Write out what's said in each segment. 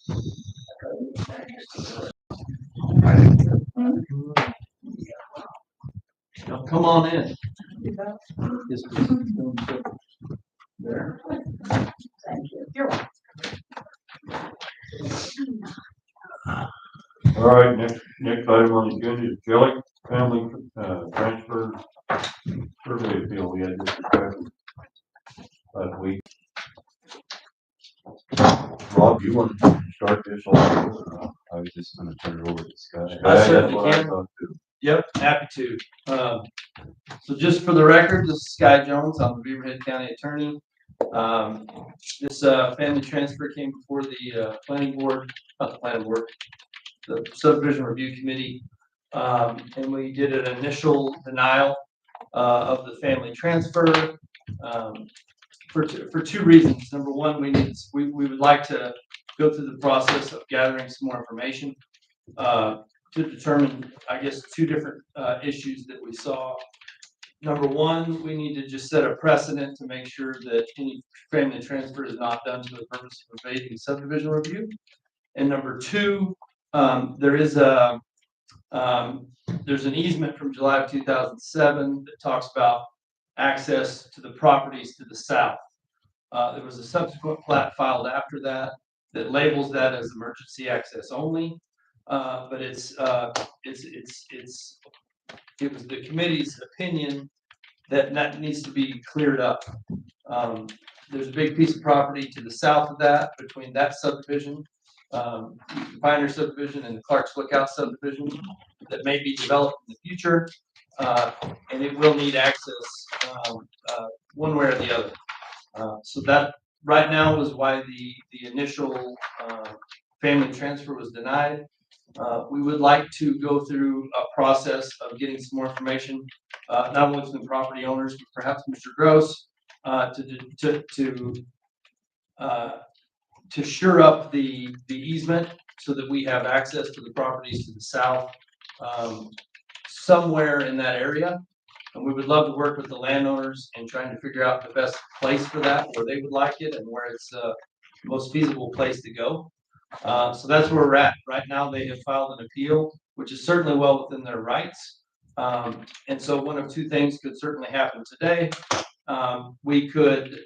Now come on in. Yes, please. There. Thank you. You're welcome. All right, next item on the agenda is Jelly Family Transfer Survey Appeal. We had this discussion last week. Rob, you want to start this off? I was just going to turn it over to Scott. I That's certainly what I can. thought too. Yep, happy to. So just for the record, this is Sky Jones. I'm the Beaverhead County Attorney. This family transfer came before the planning board, not the planning board, the subdivision review committee, and we did an initial denial of the family transfer for two reasons. Number one, we would like to go through the process of gathering some more information to determine, I guess, two different issues that we saw. Number one, we need to just set a precedent to make sure that any family transfer is not done for the purpose of evading subdivision review. And number two, there's an easement from July of 2007 that talks about access to the properties to the south. There was a subsequent plat filed after that labels that as emergency access only. But it was the committee's opinion that needs to be cleared up. There's a big piece of property to the south of that, between that subdivision, Pioneer subdivision, and the Clark's Lookout subdivision, that may be developed in the future, and it will need access one way or the other. So that right now was why the initial family transfer was denied. We would like to go through a process of getting some more information, not only from the property owners, but perhaps Mr. Gross, to shore up the easement so that we have access to the properties to the south, somewhere in that area. And we would love to work with the landowners in trying to figure out the best place for that, where they would like it and where it's the most feasible place to go. So that's where we're at. Right now, they have filed an appeal, which is certainly well within their rights. And so one of two things could certainly happen today. We could,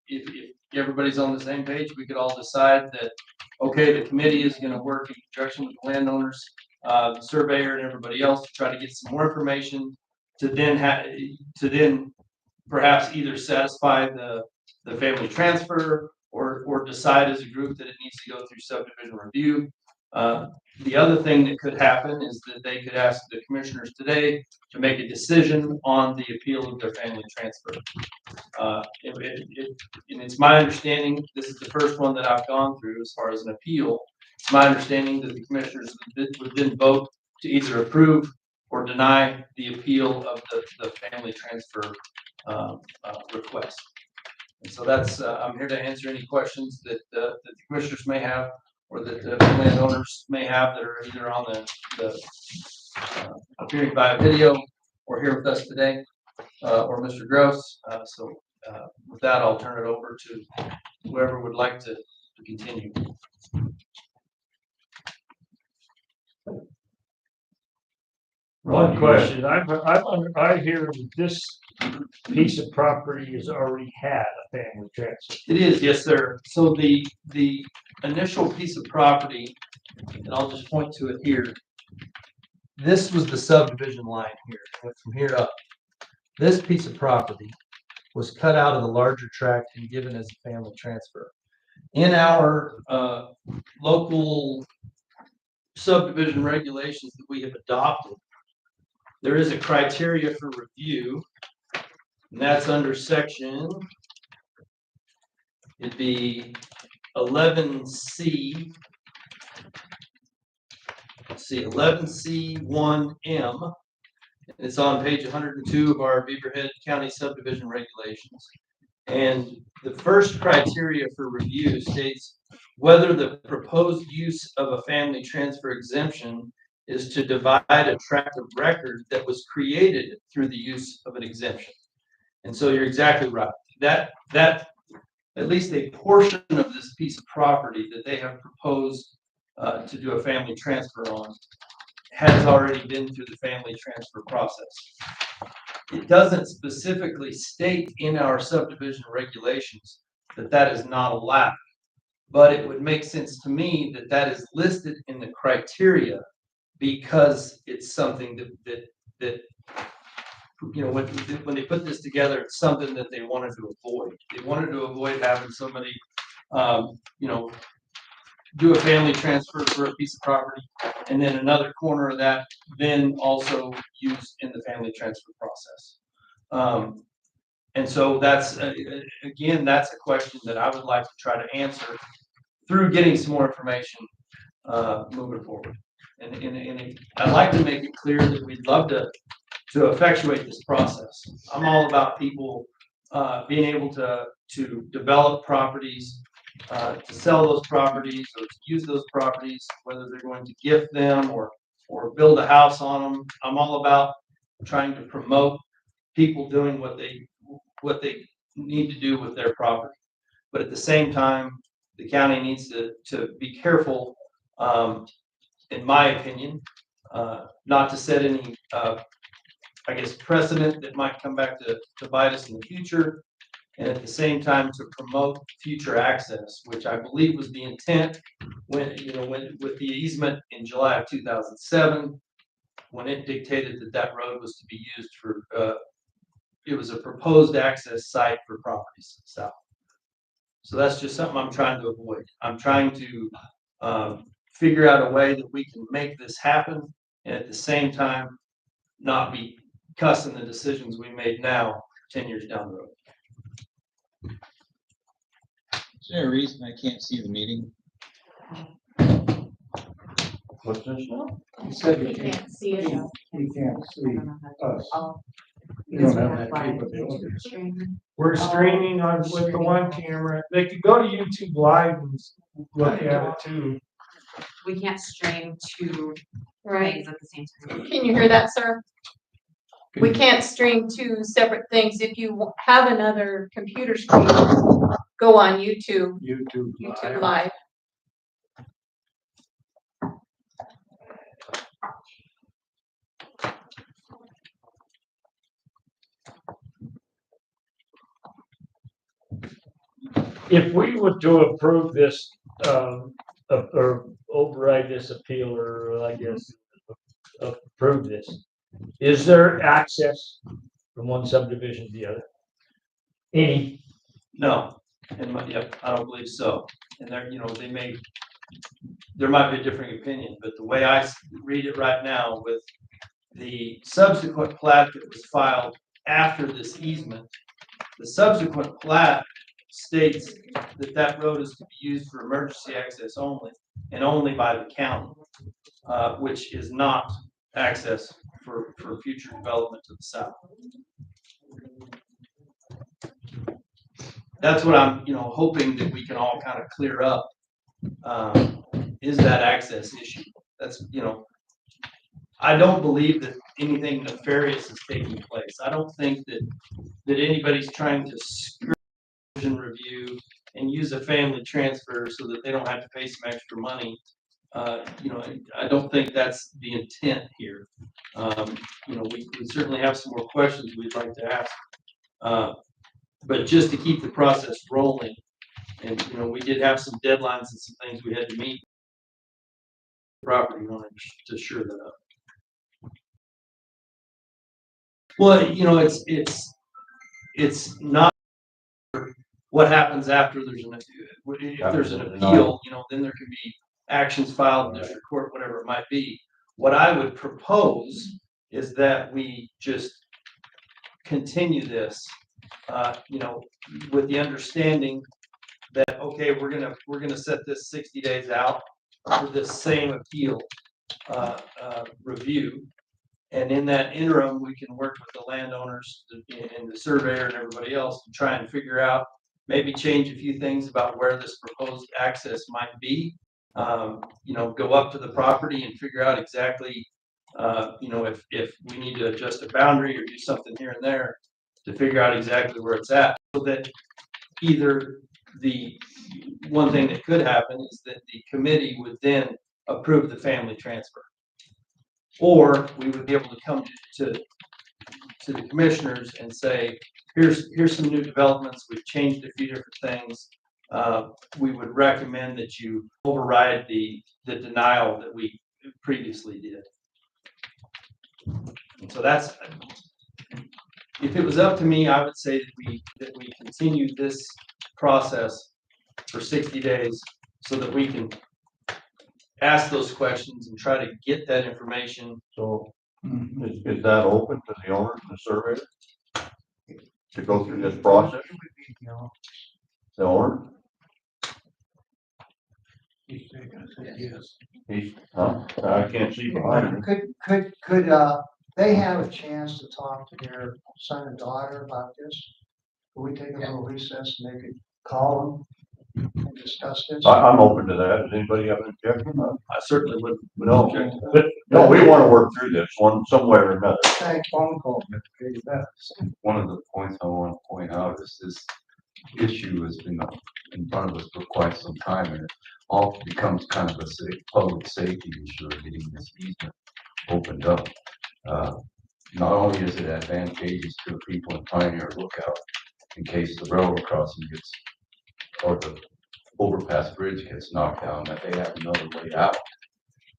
if everybody's on the same page, we could all decide that, okay, the committee is going to work in conjunction with the landowners, the surveyor, and everybody else to try to get some more information to then perhaps either satisfy the family transfer or decide as a group that it needs to go through subdivision review. The other thing that could happen is that they could ask the commissioners today to make a decision on the appeal of their family transfer. And it's my understanding, this is the first one that I've gone through as far as an appeal. It's my understanding that the commissioners would then vote to either approve or deny the appeal of the family transfer request. And so that's, I'm here to answer any questions that the commissioners may have, or that the landowners may have, that are either on the appearing by video or here with us today, or Mr. Gross. So with that, I'll turn it over to whoever would like to continue. One question, I hear that this piece of property has already had a family transfer. It is, yes, sir. So the initial piece of property, and I'll just point to it here. This was the subdivision line here, went from here up. This piece of property was cut out of the larger tract and given as a family transfer. In our local subdivision regulations that we have adopted, there is a criteria for review, and that's under section, it'd be 11C. Let's see, 11C1M. It's on page 102 of our Beaverhead County subdivision regulations. And the first criteria for review states whether the proposed use of a family transfer exemption is to divide a tract of record that was created through the use of an exemption. And so you're exactly right. That at least a portion of this piece of property that they have proposed to do a family transfer on has already been through the family transfer process. It doesn't specifically state in our subdivision regulations that that is not allowed, but it would make sense to me that that is listed in the criteria because it's something that you know, when they put this together, it's something that they wanted to avoid. They wanted to avoid having somebody, you know, do a family transfer for a piece of property, and then another corner of that, then also used in the family transfer process. And so that's, again, that's a question that I would like to try to answer through getting some more information, moving forward. And I'd like to make it clear that we'd love to effectuate this process. I'm all about people, being able to develop properties, to sell those properties or to use those properties, whether they're going to gift them or build a house on them. I'm all about trying to promote people doing what they need to do with their property. But at the same time, the county needs to be careful, in my opinion, not to set any, I guess, precedent that might come back to bite us in the future. And at the same time, to promote future access, which I believe was the intent when with the easement in July of 2007, when it dictated that that road was to be used for, it was a proposed access site for properties south. So that's just something I'm trying to avoid. I'm trying to figure out a way that we can make this happen, and at the same time, not be cussing the decisions we made now 10 years down the road. Is there a reason I can't see the meeting? What's this now? You said You can't see it. You can't see us. Oh, You don't have that capability. We're streaming on with the one camera. They could go to YouTube Live and look at it too. we can't stream two Right. things at the same time. Can you hear that, sir? We can't stream two separate things. If you have another computer screen, go on YouTube YouTube Live. If we were to approve this, or override this appeal, or I guess approve this, is there access from one subdivision to the other? Any? No, yep, I don't believe so. And there might be a differing opinion, but the way I read it right now with the subsequent plat that was filed after this easement, the subsequent plat states that that road is to be used for emergency access only and only by the county, which is not access for future development to the south. That's what I'm, hoping that we can all kind of clear up, is that access issue. That's, I don't believe that anything nefarious is taking place. I don't think that anybody's trying to screw review and use a family transfer so that they don't have to pay some extra money. I don't think that's the intent here. We certainly have some more questions we'd like to ask. But just to keep the process rolling, and we did have some deadlines and some things we had to meet. Property owner to shore that up. Well, it's not what happens after if there's an appeal, then there can be actions filed in district court, whatever it might be. What I would propose is that we just continue this, with the understanding that, okay, we're gonna set this 60 days out for this same appeal review. And in that interim, we can work with the landowners and the surveyor and everybody else to try and figure out, maybe change a few things about where this proposed access might be. Go up to the property and figure out exactly, if we need to adjust a boundary or do something here and there to figure out exactly where it's at, so that either the one thing that could happen is that the committee would then approve the family transfer. Or we would be able to come to the commissioners and say, here's some new developments, we've changed a few different things. We would recommend that you override the denial that we previously did. And so that's, if it was up to me, I would say that we continue this process for 60 days so that we can ask those questions and try to get that information. So is that open to the owners and the surveyor? To go through this process, It would be, you know, the owner? he's taking us, yes. He's, I can't see behind him. Could, they have a chance to talk to their son and daughter about this? Could we take a little recess and they could call them and discuss this? I'm open to that. Does anybody have an objection? I certainly would No. object to that. But No, we want to work through this some way or another. Thank phone call. Okay, that. One of the points I want to point out is this issue has been in front of us for quite some time, and it all becomes kind of a public safety issue of getting this easement opened up. Not only is it advantageous to the people in Pioneer Lookout in case the railroad crossing gets, or the overpass bridge gets knocked down, that they have another way out.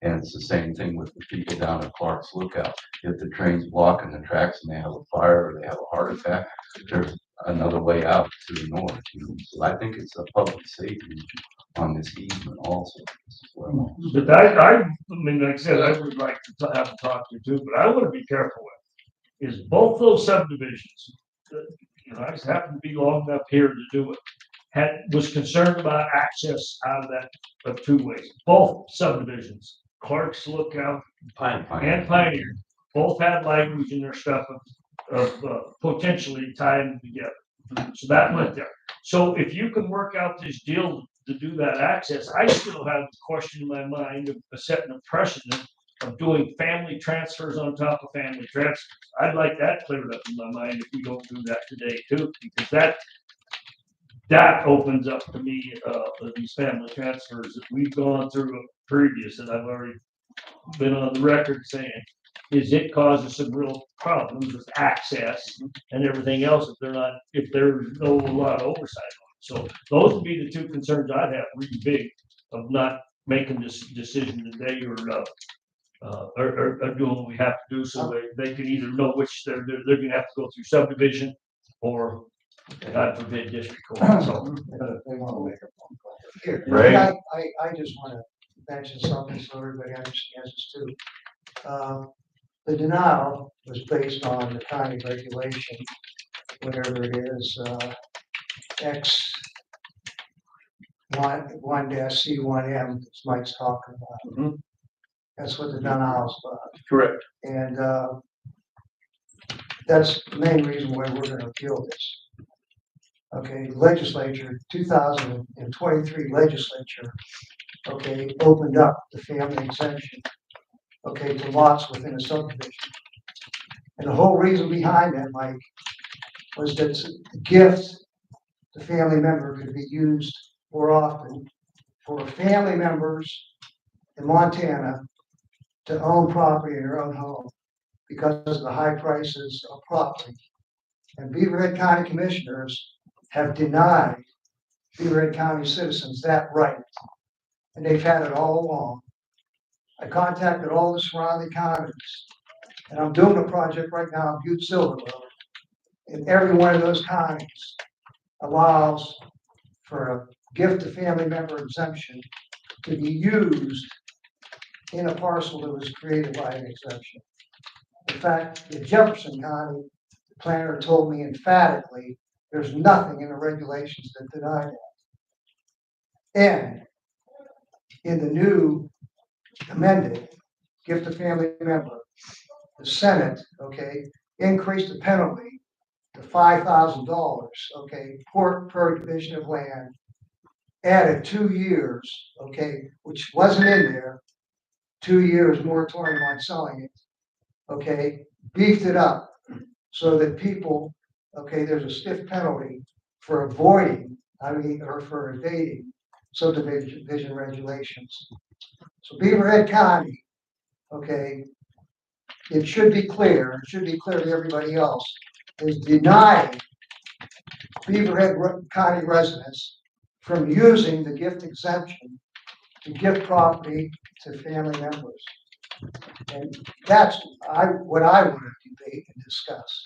And it's the same thing with the people down at Clark's Lookout. If the train's blocking the tracks and they have a fire or they have a heart attack, there's another way out to the north. So I think it's a public safety issue on this easement also as well. But I mean, like I said, I would like to have a talk to you too, but I want to be careful with is both those subdivisions. You know, I just happen to be long enough here to do it. Was concerned about access out of that of two ways. Both subdivisions, Clark's Lookout and Pioneer, both had language in their stuff of potentially tying them together. So that went there. So if you can work out this deal to do that access, I still have the question in my mind of setting a precedent of doing family transfers on top of family transfers. I'd like that cleared up in my mind if we don't do that today too, because that opens up to me these family transfers that we've gone through previous, and I've already been on the record saying, is it causes some real problems with access and everything else if there's no lot of oversight on it. So those would be the two concerns I'd have really big of not making this decision today or doing what we have to do so they can either know which they're gonna have to go through subdivision or God forbid district court. So They want to make a phone call. Here, Ray? I just want to mention something so everybody understands this too. The denial was based on the county regulation, whatever it is, X one dash C1M, as Mike's talking about. Mhm. That's what the denial is about. Correct. And that's the main reason why we're going to appeal this. Okay, legislature, 2023 legislature, okay, opened up the family exemption, okay, to lots within a subdivision. And the whole reason behind that, Mike, was that the gift, the family member could be used more often for family members in Montana to own property in their own home because of the high prices of property. And Beaverhead County Commissioners have denied Beaverhead County citizens that right. And they've had it all along. I contacted all the surrounding counties, and I'm doing a project right now in Butte Silver Road. And every one of those counties allows for a gift to family member exemption to be used in a parcel that was created by an exemption. In fact, in Jefferson County, the planner told me emphatically, there's nothing in the regulations that deny that. And in the new amended gift to family member, the Senate, okay, increased the penalty to $5,000, okay, per division of land, added 2 years, okay, which wasn't in there, 2 years moratorium on selling it, okay, beefed it up so that people, okay, there's a stiff penalty for avoiding or for evading subdivision regulations. So Beaverhead County, okay, it should be clear to everybody else, is denying Beaverhead County residents from using the gift exemption to gift property to family members. And that's what I want to debate and discuss.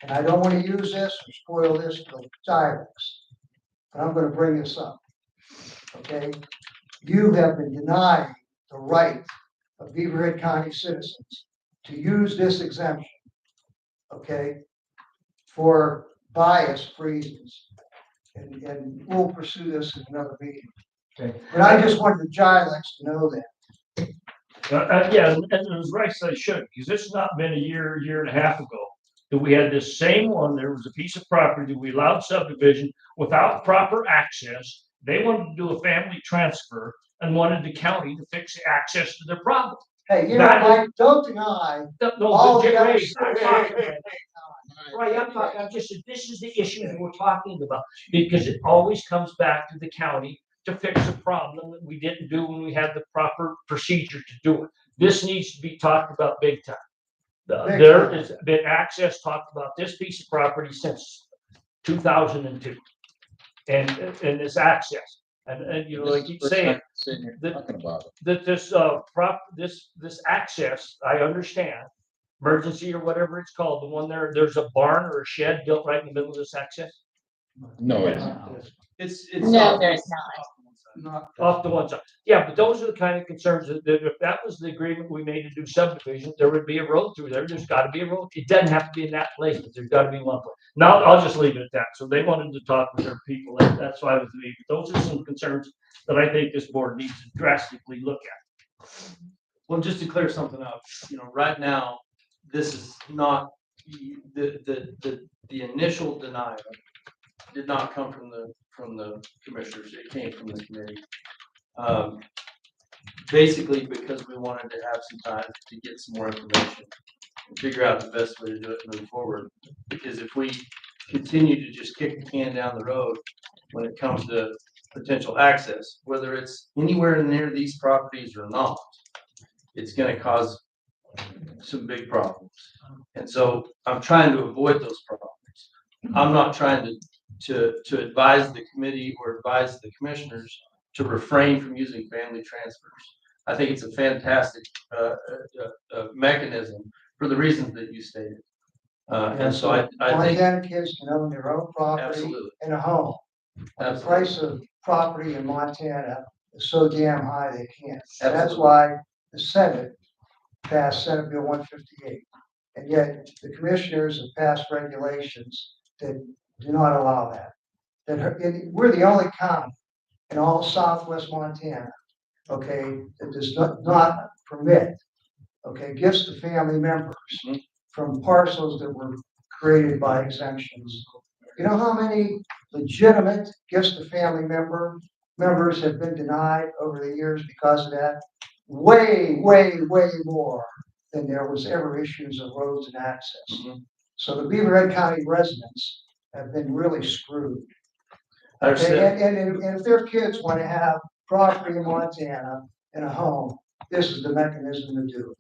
And I don't want to use this or spoil this for the dialects, but I'm going to bring this up. Okay? You have been denying the right of Beaverhead County citizens to use this exemption, okay, for biased reasons. And we'll pursue this in another meeting. Okay. But I just wanted the dialects to know that. Yeah, and it was right, so I should, because it's not been a year and a half ago, that we had this same one, there was a piece of property, we allowed subdivision without proper access. They wanted to do a family transfer and wanted the county to fix access to their property. Hey, you know, That is- Mike, don't deny No, all but the other. Ray, I'm talking- Right, I'm talking, I'm just, this is the issue that we're talking about, because it always comes back to the county to fix a problem that we didn't do when we had the proper procedure to do it. This needs to be talked about big time. Big There time. has been access talked about this piece of property since 2002. And this access, and you know, I keep saying Sitting here that- talking about it. that this access, I understand. Emergency or whatever it's called, the one there's a barn or a shed built right in the middle of this access, No, it's It's. No, there's Not. off to one side. Yeah, but those are the kind of concerns that if that was the agreement we made to do subdivision, there would be a road through there. There's gotta be a road. It doesn't have to be in that place, but there's gotta be one place. Now, I'll just leave it at that. So they wanted to talk with their people. That's fine with me. But those are some concerns that I think this board needs to drastically look at. Well, just to clear something up, you know, right now, this is not, the initial denial did not come from the commissioners, it came from the committee. Basically because we wanted to have some time to get some more information, and figure out the best way to do it and move forward. Because if we continue to just kick the can down the road when it comes to potential access, whether it's anywhere near these properties or not, it's gonna cause some big problems. And so I'm trying to avoid those problems. I'm not trying to advise the committee or advise the commissioners to refrain from using family transfers. I think it's a fantastic mechanism for the reasons that you stated. And so I think, Montana kids can own their own property absolutely, and a home. When the price of property in Montana is so damn high, they can't. That's Absolutely. why the Senate passed Senate Bill 158. And yet the commissioners have passed regulations that do not allow that. We're the only county in all southwest Montana, okay, that does not permit, okay, gifts to family members Mhm. from parcels that were created by exemptions. You know how many legitimate gifts to family members have been denied over the years because of that? Way, way, way more than there was ever issues of roads and access. Mhm. So the Beaverhead County residents have been really screwed. I Okay, understand. and if their kids want to have property in Montana and a home, this is the mechanism to do it.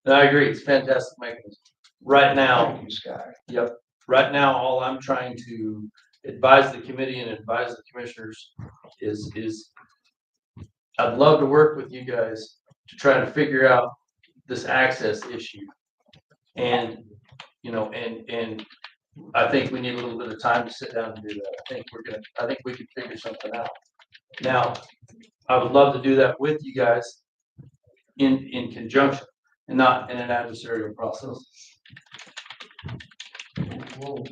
And I agree, it's a fantastic mechanism. Right now, Thank you, Scott. yep, right now, all I'm trying to advise the committee and advise the commissioners is I'd love to work with you guys to try to figure out this access issue. And, you know, and I think we need a little bit of time to sit down and do that. I think we could figure something out. Now, I would love to do that with you guys in conjunction and not in an adversarial process. Well,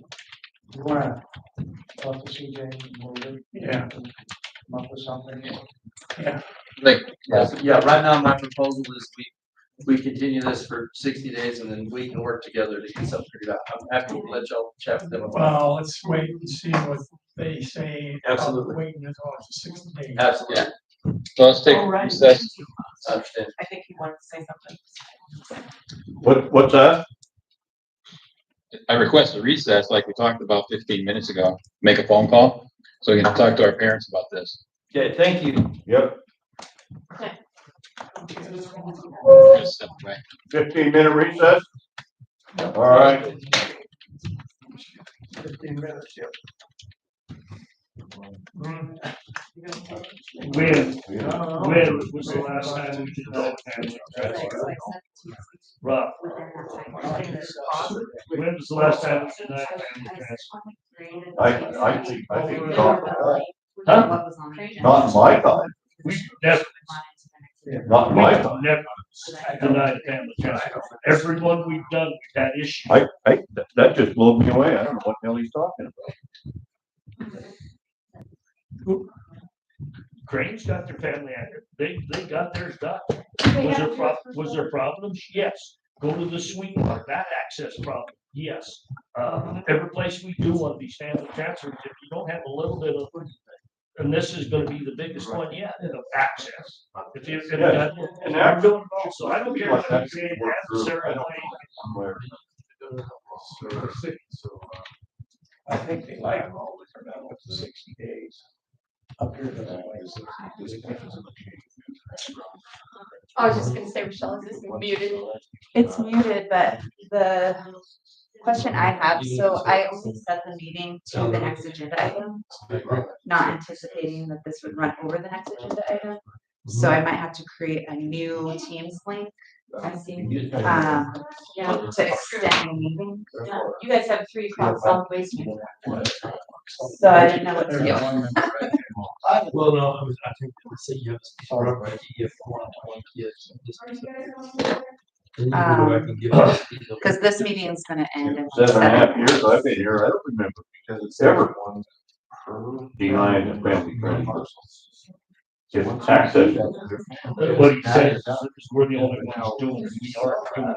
you wanna talk to CJ and we'll Yeah. come up with something? like, Yeah, right now, my proposal is we continue this for 60 days and then we can work together to get something figured out. I'm happy to let y'all chat with them about Well, let's wait and see what they say. Absolutely. Waiting until it's 60 days. it. Absolutely, so let's take All right. recess. I understand. I think he wanted to say something. What's that? I request a recess like we talked about 15 minutes ago, make a phone call. So we can talk to our parents about this. Okay, thank you. Yep, Just step away. 15-minute recess. All right. 15 minutes, yep. When was the last time we did that family transfer? Rob, when was the last time we did that family transfer? I think we talked about Huh? that. Not in my time, We never, not in we my have time. never denied family transfer. Everyone we've done, we've had issues. That just blew me away. I don't know what the hell he's talking about. Crane's got their family active. They got theirs done. Was there problems? Yes. Go to the suite, that access problem, yes. Every place we do one of these family transfers, if you don't have a little bit of, and this is gonna be the biggest one yet, of access. If you, and Yeah, and I'm doing it all, so I don't care if you create adversarial. Somewhere. I think they like them all to come out with 60 days. Up here, there's a difference in the change. I was just gonna say, Rochelle, is this muted? It's muted, but the question I have, so I only set the meeting to the next agenda item, not anticipating that this would run over the next agenda item. So I might have to create a new Teams link, I see, to extend the meeting. You guys have 3 o'clock solid waste meeting. So I didn't know what to do. Well, no, I think they would say you have to start right if one kids. Then you can go back and give us. Cause this meeting is gonna end in 7.5 years I've been here, I don't remember, because it's everyone denying the family transfer. It's access. What he says is we're the only ones doing it. We are doing it.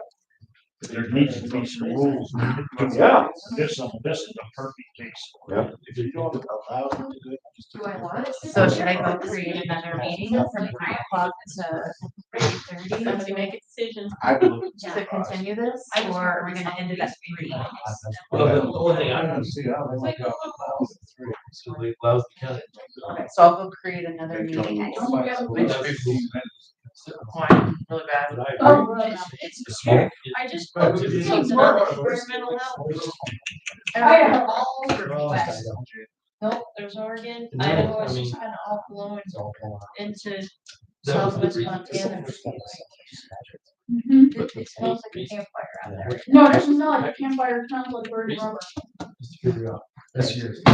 There needs to be some rules. Yeah. This is a perfect case. Yeah. If you don't allow them to do it, just. Do I want it? So should I go create another meeting from 3 o'clock to 3:30? Somebody make a decision. I would. To continue this, or are we gonna end it at 3? Well, the only thing I don't see, I don't like how it allows the three, so they allows the county. Okay, so I'll go create another meeting. Really bad. But I Oh, agree. right. It's the smoke. I just. But it is- Environmental health. Everywhere, all over the West. Nope, there's Oregon, No, Idaho, I it's mean- just kind of all flowing It's all going on. into That was southwest the reason. Montana. But the It smells like a reason- campfire out Yeah. there. No, this is not a campfire, it smells like burning rubber. Just to figure out. This year. Just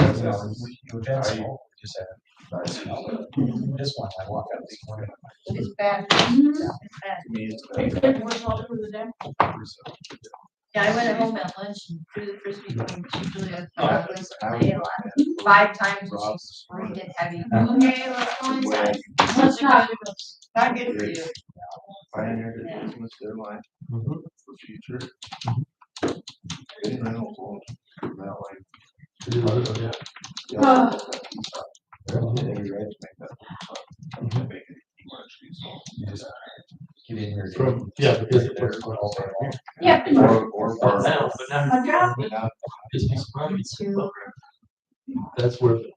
had. This one, I walk out this morning. It's bad. It's bad. To me, it's. Where's all over the day? Yeah, I went home at lunch and threw the frisbee from Julia. 5 times and she sprayed it heavy. Okay, let's go inside. Let's not good for you. Pioneer, it's their line. For future. Any rental will come out like. Yeah. They're right to make that. Make it You just get in here. From, yeah, because it puts it all there. Yeah. Or. I'm down. That's where the.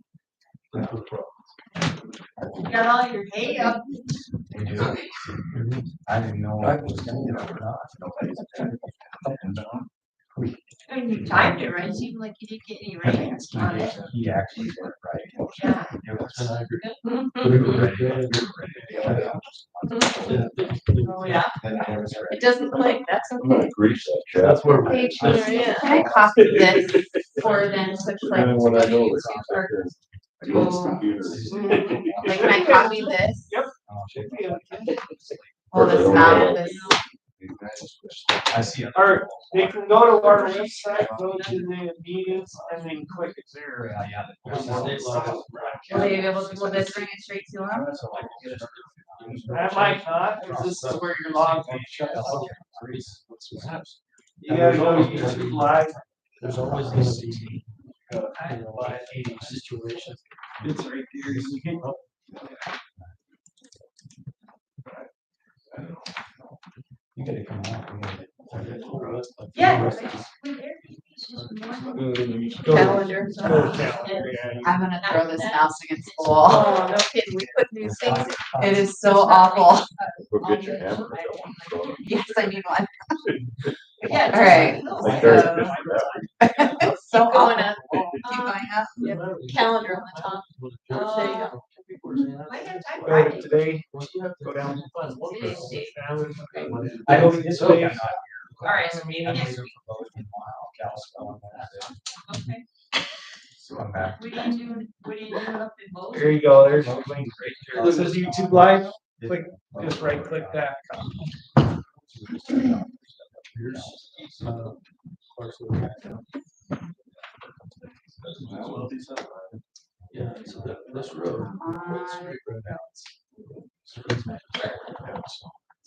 That's where the problem. You got all your hay up. They do. I didn't know. I was gonna get up or not. Nobody's. I mean, you timed it right, it seemed like you didn't get any rain on it. He actually did it right. Yeah. It was. We were ready. We were ready. Oh, yeah. And I was ready. It doesn't look like that's I'm gonna okay. grease that shaft. That's where. Page here, yeah. Can I copy this for them to like? And then when I know it's or- most computers. Like, can I copy this? Yep. All this out, this. I see it. All right, they can go to our website, go to the meetings, and then click it there. Will they be able to, will this bring it straight to them? That might not, because this is where your log. You gotta go to YouTube Live. There's always gonna be. By a situation. It's right there. You can- You gotta come out. Yeah. Calendar. I'm gonna throw this mouse against the wall. Oh, no kidding, we put new things. It is so awful. Go get your hammer. Yes, I need one. Yeah. All right. Like there's a picture of that. So Keep going awful. up. Keep going up. Yep, calendar on the top. There you go. Right, today, go down. I don't this way. All right, so maybe next week. Okay. What do you do up in Bose? There you go, there's the link right there. This is YouTube Live, click, just right click that. Yeah, so this road.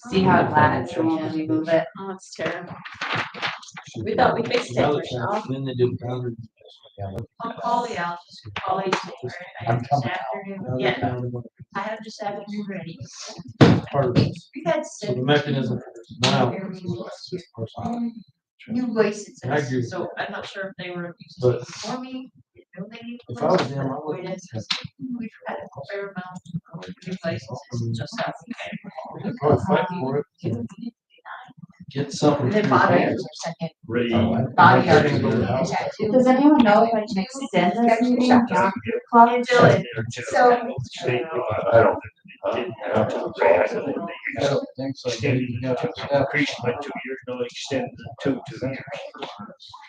See how it lags when we move it. Oh, it's terrible. We thought we fixed it, Michelle. Then they did boundary. I'll call you out. Call you. I have this afternoon. Yeah, I have this afternoon ready. Part of this. We had So the mechanism for this now. new licenses, I agree with so I'm not sure if they were using But it for me. You know, they need if I was licenses, them, I but would. we've had a fair amount of new licenses, just out. I would fight for it. Get something. And then body arts are second. Ready. Body art. Tattoo. Does anyone know if I can extend this meeting beyond the club? Dylan, so I don't. I don't think so. Increased by 2 years, no, extended to 2 years.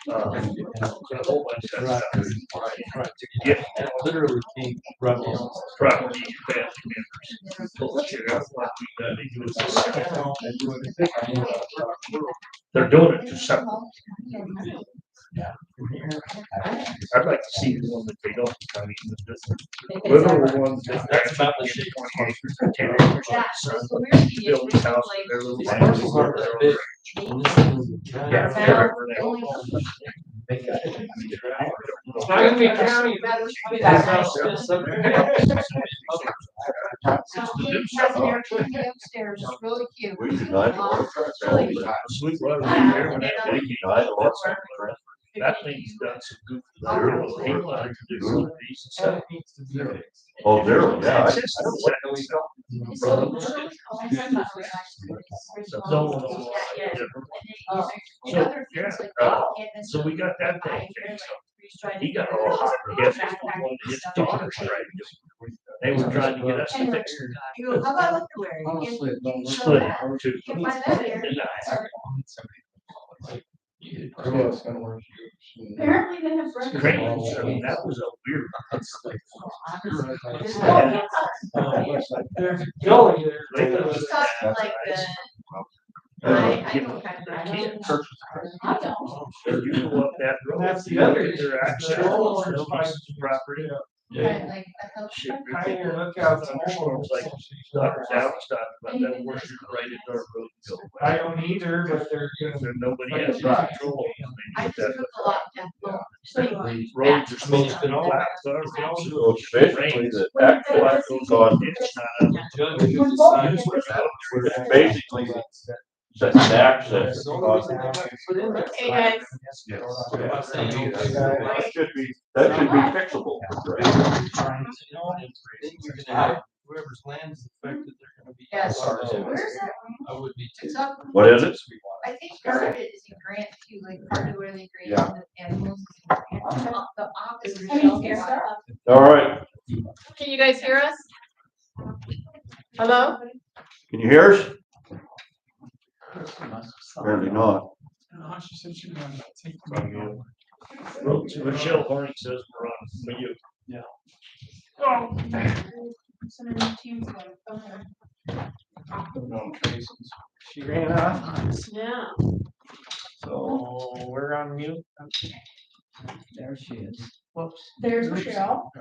A whole bunch of Right. stuff. Right. Yeah. It literally came right on. Probably your family members. Bullshit, that's what we gotta do is just- They're doing it to something. I'd like to see the one that they don't, I mean, the little ones that. That's about the shape. 20 acres or 10 acres. yeah, so we're being Build this house, like. their little. These parcels aren't that big. And this thing is a giant. Yeah. It's not gonna be county. Upstairs, it's really cute. We denied the water trucks. Really Sweet water Yeah. there when that We thing- denied the water trucks. That thing's done some goofy. People like to do some of these and stuff. That needs to be fixed. Oh, zero, yeah. It's just- So, So we got that thing fixed. He got all hot and heavy. One of his daughters tried to do it. They were trying to get us to fix it. How about underwear? Honestly, it don't. Split it too. Yeah, it's gonna work. Apparently they have. Crazy. I mean, that was a weird. There's Joey there. It's talking like the. I don't have that. I don't. You go up that road. That's the other issue. They're actually Strollers on are pieces of property. Yeah. Like, I thought. Shit. Pioneer Lookout's Thunderstorms like Dr. Dallas talked about that horse right into our road. bill. I don't either, but they're gonna. There, nobody has control. I just took a lot of. Roads are supposed to be flat. So it's basically the access goes on, It's not. Judge gives a sign for that. it's basically the access. Hey, guys. That should be fixable, right? Whoever's land is affected, they're gonna be. Yes. Where's that? I would be. It's up. What is it? I think part of it is in grant too, like part of where they grant the animals. is in grant. The office. All right, Can you guys hear us? Hello? can you hear us? Apparently not. No, she said she was gonna take me over. Michelle Horning says we're on for you. She ran off, Yeah. so we're on mute. There she is. Whoops. There's Michelle.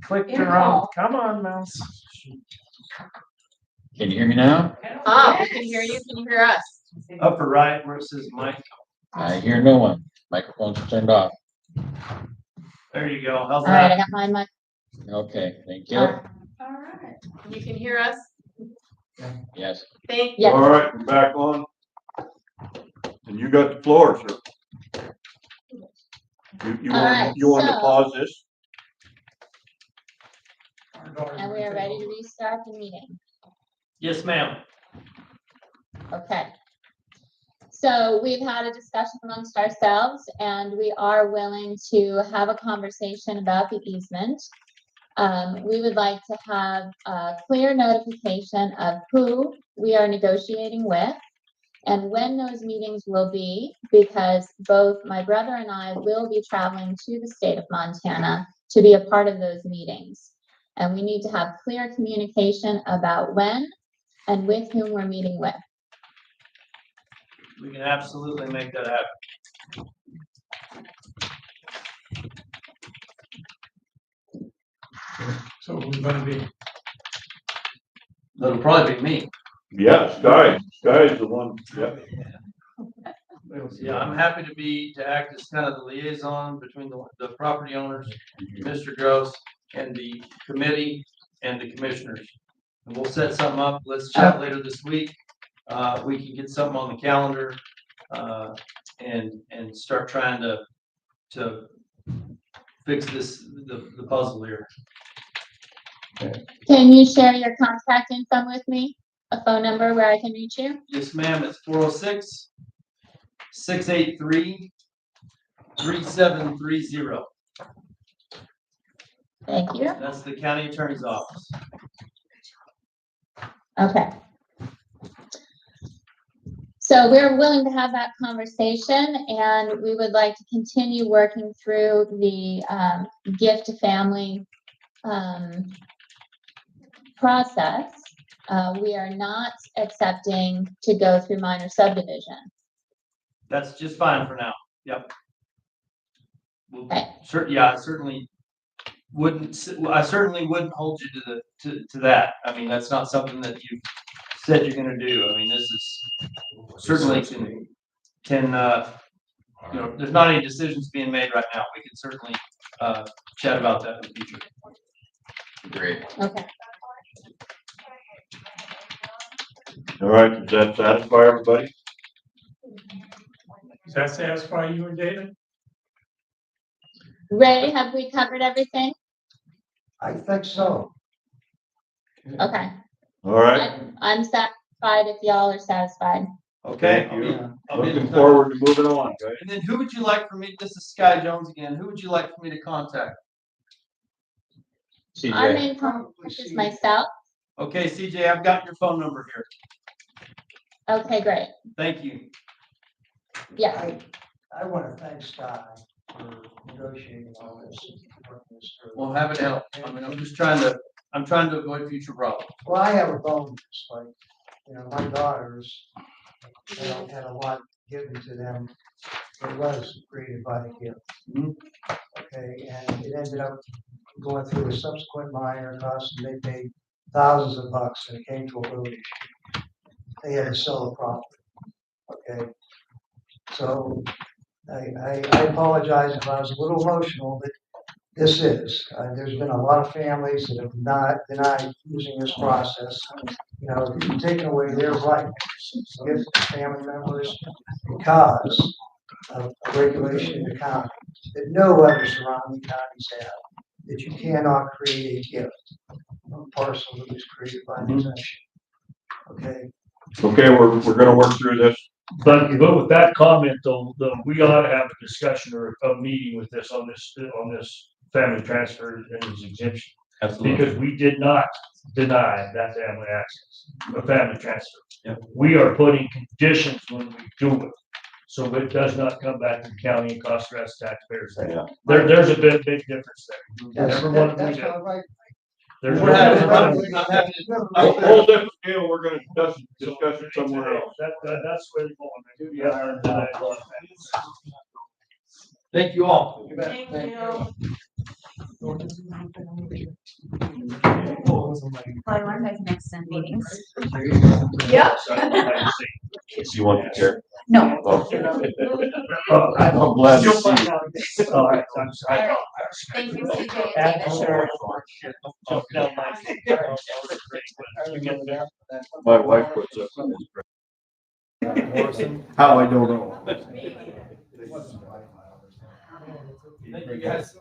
Clicked her off. Come on, mouse. Can you hear me now? We can hear you. Can you hear us? Upper right where it says Mike. I hear no one. Microphone's turned off. There you go. How's All right, I that? got mine, Mike. Okay, thank you. All right. You can hear us? Yes. Thank Yeah. All right, we're back on. And you got the floor, sir. All right, You want to so- pause this? And we are ready to restart the meeting. Yes, ma'am. Okay. So we've had a discussion amongst ourselves and we are willing to have a conversation about the easement. We would like to have a clear notification of who we are negotiating with and when those meetings will be, because both my brother and I will be traveling to the state of Montana to be a part of those meetings. And we need to have clear communication about when and with whom we're meeting with. We can absolutely make that happen. So who's gonna be? That'll probably be me. Yeah, Sky is the one, yeah. Yeah, I'm happy to act as kind of the liaison between the property owners, Mr. Gross, and the committee and the commissioners. And we'll set something up. Let's chat later this week. We can get something on the calendar, and start trying to fix the puzzle here. Can you share your contact info with me? A phone number where I can reach you? Yes, ma'am, it's 406-683-3730. Thank you. That's the county attorney's office. Okay. So we're willing to have that conversation and we would like to continue working through the gift to family process. We are not accepting to go through minor subdivision. That's just fine for now. Yep. Well, Okay. I certainly wouldn't hold you to that. I mean, that's not something that you said you're gonna do. I mean, this is certainly can there's not any decisions being made right now. We can certainly chat about that in the future. Great. Okay. All right, does that satisfy everybody? Does that satisfy you and David? Ray, have we covered everything? I think so. Okay. All right, I'm satisfied if y'all are satisfied. Okay. thank you. I'll be in Looking touch. forward to moving on, guys. And then who would you like for me? This is Sky Jones again. Who would you like for me to contact? Our CJ, main contact is myself. Okay, CJ, I've got your phone number here. Okay, great. Thank you. Yeah. I want to thank Scott for negotiating all this. working this through. We'll have it help. I mean, I'm trying to avoid future problems. Well, I have a bone, just like, my daughters, had a lot given to them. It was created by the gift. Mhm. Okay, and it ended up going through a subsequent minor cost, and they paid thousands of bucks, and it came to a road issue. They had to sell the property. Okay, so I apologize if I was a little emotional, but this is, there's been a lot of families that have not denied using this process. If you've taken away their right to give to family members because of a regulation in the county that no other surrounding counties have, that you cannot create a gift of a parcel that was created by possession. Okay, Okay, we're gonna work through this. But with that comment though, we ought to have a discussion or a meeting with this on this family transfer and this exemption. absolutely. Because we did not deny that family access, a family transfer. Yep. We are putting conditions when we do it. So it does not come back to the county and cost us taxpayers. Yeah. There's a big difference there. that's, Never want to that's do not that. right. There's We're having no- fun. A whole different deal, we're gonna discuss it somewhere else. That's where they're going. You haven't denied a lot of that. Thank you all. Thank you. Probably one of those next in meetings. Yep. You want the chair? No. Okay. I'm I'm glad to You'll see find you. out. All right, I'm sorry. Thank you, CJ and David. My wife puts up with this. How, I don't know. Thank you, guys.